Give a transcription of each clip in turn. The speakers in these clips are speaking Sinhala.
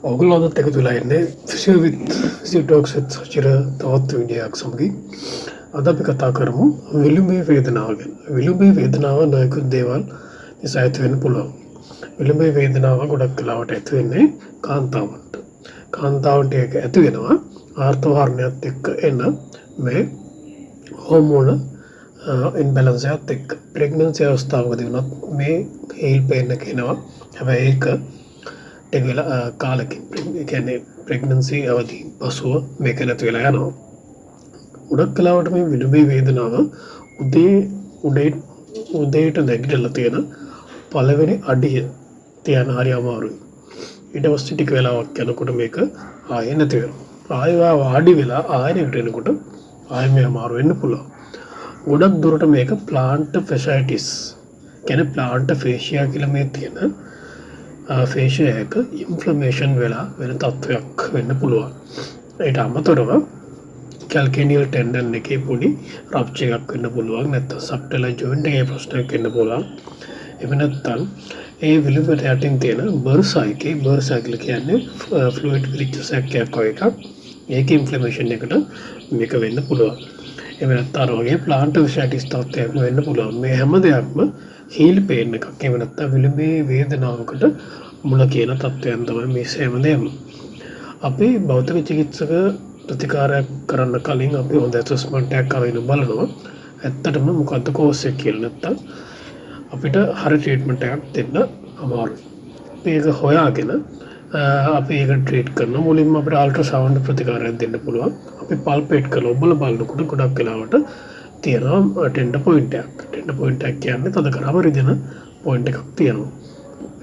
ඔගොල්ලෝ අදත් එකතු වෙලා ඉන්නේ ෆිසියෝ විත් ෆිසියෝ ටොක්ස් විත් සචිර තවත් වීඩියෝයක් සමගින්. අද අපි කතා කරමු විලුඹේ වේදනාව ගැන. විලුඹේ වේදනාව නොයෙකුත් දේවල් නිසා ඇති වෙන්න පුළුවන්. විලුඹේ වේදනාව ගොඩක් වෙලාවට ඇති වෙන්නේ කාන්තාවන්ට. කාන්තාවන්ට ඒක ඇති වෙනවා ආර්ථවරණයත් එක්ක එන මේ හෝමෝන ඉම්බැලන්ස් එකත් එක්ක. ප්‍රෙග්නන්සි අවස්ථාවකදී වුණත් මේ හීල් පේන් එක එනවා. හැබැයි ඒක කාලකින් කියන්නේ ප්‍රෙග්නන්සි අවදී පසුව මේක නැති වෙලා යනවා. ගොඩක් කලාවට මේ විලුඹේ වේදනාව උදේට නැගිටලා තියෙන පළවෙනි අඩිය තියන හරි අමාරුයි. ඊට පස්සේ ටික වෙලාවක් යනකොට මේක ආයෙ නැති වෙනවා. ආයෙ වාඩි වෙලා ආයෙ නැගිටිනකොට ආයෙ මේ අමාරු වෙන්න පුළුවන්. ගොඩක් දුරට මේක ප්ලාන්ට් ෆැෂයිටිස් කියන්නේ ප්ලාන්ට් ෆේෂියා කියලා මේ තියෙන ෆේෂියා එක ඉන්ෆ්ලමේෂන් වෙලා වෙන තත්ත්වයක් වෙන්න පුළුවන්. ඊට අමතරව කැල්කේනියල් ටෙන්ඩන් එකේ පොඩි රප්චර් එකක් වෙන්න පුළුවන්. නැත්නම් සබ්ටලර් ජොයින්ට් එකේ ප්‍රශ්නයක් වෙන්න පුළුවන්. එහෙම නැත්නම් ඒ විලුඹට යටින් තියෙන බර්සා කියලා කියන්නේ ෆ්ලූයිඩ් විලිච්ච සැකයක් වගේ එකක්. ඒක ඉන්ෆ්ලමේෂන් එකට මේක වෙන්න පුළුවන්. එහෙම නැත්නම් අර වගේ ප්ලාන්ට් ෆැෂයිටිස් තත්ත්වයක් වෙන්න පුළුවන්. මේ හැම දෙයක්ම හීල් පේන් එකක්. එහෙම නැත්නම් විලුඹේ වේදනාවකට මුල කියන තත්ත්වයන් තමයි මේ හැම දෙයක්ම. අපි භෞතික චිකිත්සක ප්‍රතිකාරයක් කරන්න කලින් අපි හොඳ ඇසස්මන්ට් එකක් කරගෙන බලනවා. ඇත්තටම මොකද්ද කෝස් එක කියලා නැත්නම් අපිට හරි ට්‍රීට්මන්ට් එකක් දෙන්න අමාරුයි. මේක හොයාගෙන අපි ඒක ට්‍රීට් කරන මුලින්ම අපිට අල්ට්‍රාසවුන්ඩ් ප්‍රතිකාරයක් දෙන්න පුළුවන්. අපි පල්පේට් කරලා ඔබලා බලනකොට ගොඩක් වෙලාවට තියෙනවා ටෙන්ඩර් පොයින්ට් එකක්. ටෙන්ඩර් පොයින්ට් එකක් කියන්නේ තද කරාම රිදෙන පොයින්ට් එකක් තියෙනවා.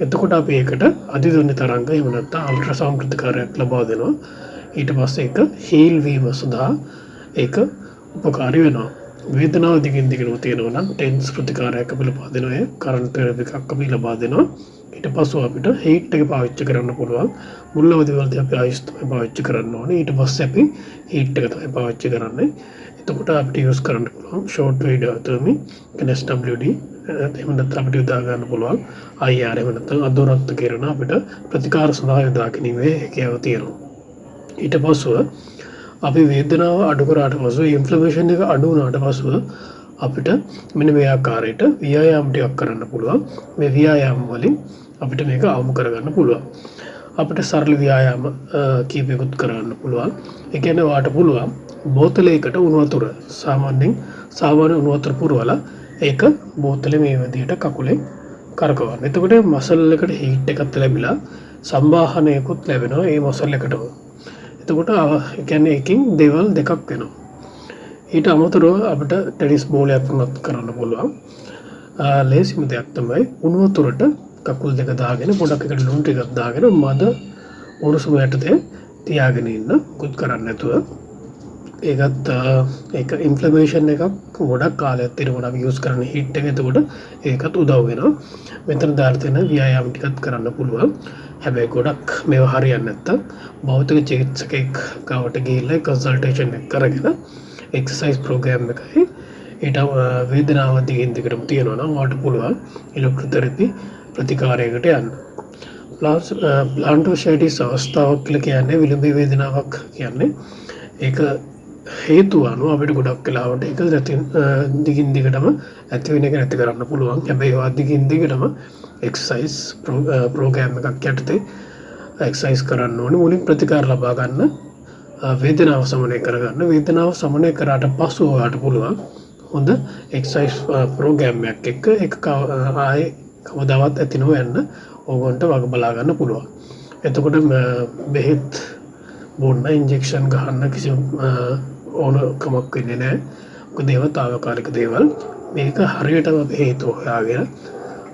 එතකොට අපි ඒකට අධිධ්වනි තරංග එහෙම නැත්නම් අල්ට්‍රාසවුන්ඩ් ප්‍රතිකාරයක් ලබා දෙනවා. ඊට පස්සේ ඒක හීල් වීම සඳහා ඒක උපකාරී වෙනවා. වේදනාව දිගින් දිගටම තියෙනවා නම් ටෙන්ස් ප්‍රතිකාරයක් අපි ලබා දෙනවා. ඒ කරන්ට් තෙරපි එකක් අපි ලබා දෙනවා. ඊට පස්ව අපිට හීට් එක පාවිච්චි කරන්න පුළුවන්. මුල් අවදිවලදී අපි අයිස් තමයි පාවිච්චි කරන්න ඕනේ. ඊට පස්සේ අපි හීට් එක තමයි පාවිච්චි කරන්නේ. එතකොට අපිට යූස් කරන්න පුළුවන් ෂෝට් වේව් තර්මි SWD එහෙම නැත්නම් අපිට යොදා ගන්න පුළුවන් IR එහෙම නැත්නම් අදෝරක්ත කිරණ අපිට ප්‍රතිකාර සඳහා යොදා ගැනීමේ හැකියාව තියෙනවා. ඊට පස්ව අපි වේදනාව අඩු කරාට පස්ව ඉන්ෆ්ලමේෂන් එක අඩු වුණාට පස්ව අපිට මෙන්න මේ ආකාරයට ව්‍යායාම ටිකක් කරන්න පුළුවන්. මේ ව්‍යායාම වලින් අපිට මේක අවම කරගන්න පුළුවන්. අපිට සරල ව්‍යායාම කීපයකුත් කරන්න පුළුවන්. ඒ කියන්නේ වාට පුළුවන් බෝතලයකට උණු වතුර සාමාන්‍ය උණු වතුර පුරවලා ඒක බෝතලේ මේ විදිහට කකුලෙන් කරකවන්න. එතකොට මසල් එකට හීට් එකක් ලැබිලා සම්බාහනයකුත් ලැබෙනවා ඒ මසල් එකටම. එතකොට ඒ කියන්නේ එකකින් දේවල් දෙකක් වෙනවා. ඊට අමතරව අපිට ටෙනිස් බෝලයක් උනත් කරන්න පුළුවන්. ලේසිම දෙයක් තමයි උණු වතුරට කකුල් දෙක දාගෙන පොඩක් එකට ලුණු ටිකක් දාගෙන මද උණුසුම යටතේ තියාගෙන ඉන්න කුත් කරන්න නැතුව. ඒකත් ඒක ඉන්ෆ්ලමේෂන් එකක් ගොඩක් කාලයක් තිරවන අපි යූස් කරන හීට් එක. එතකොට ඒකත් උදව් වෙනවා. මෙතන දාලා තියෙන ව්‍යායාම ටිකත් කරන්න පුළුවන්. හැබැයි ගොඩක් මේවා හරියන්නේ නැත්තම් භෞතික චිකිත්සකෙක් ගාවට ගිහිල්ලා කන්සල්ටේෂන් එක කරගෙන එක්සර්සයිස් ප්‍රෝග්‍රෑම් එකයි ඊට වේදනාව දිගින් දිගටම තියෙනවා නම් ඔයාලට පුළුවන් ඉලෙක්ට්‍රොതെරපි ප්‍රතිකාරයකට යන්න. ප්ලාන්ට් ෆැෂයිටිස් අවස්ථාවක් කියලා කියන්නේ විලුඹේ වේදනාවක් කියන්නේ ඒක හේතු අනුව අපිට ගොඩක් වෙලාවට ඒක දිගින් දිගටම ඇති වෙන එක නැති කරන්න පුළුවන්. හැබැයි ඒවා දිගින් දිගටම එක්සර්සයිස් ප්‍රෝග්‍රෑම් එකක් යටතේ එක්සර්සයිස් කරන්න ඕනේ. මුලින් ප්‍රතිකාර ලබා ගන්න වේදනාව සමනය කරගන්න. වේදනාව සමනය කරාට පස්සෙ ඔයාලට පුළුවන් හොඳ එක්සර්සයිස් ප්‍රෝග්‍රෑම් එකක් එක්ක ඒක ආයේ කවදාවත් ඇති නොවෙන්න ඕගොන්ට වග බලා ගන්න පුළුවන්. එතකොට බෙහෙත් බොන්න ඉන්ජෙක්ෂන් ගහන්න කිසිම ඕනකමක් වෙන්නේ නැහැ. මොකද ඒවා తాවකාලික දේවල්. මේක හරියටම හේතු හොයාගෙන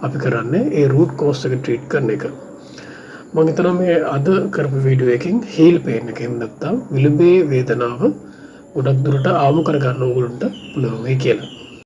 අපි කරන්නේ ඒ රූට් කෝස් එක ට්‍රීට් කරන එක. මම හිතනවා මේ අද කරපු වීඩියෝ එකෙන් හීල් පේන් එකෙන් නැත්තම් විලුඹේ වේදනාව ගොඩක් දුරට ආවම කරගන්න ඕගොල්ලන්ට පුළුවන් වෙයි කියලා.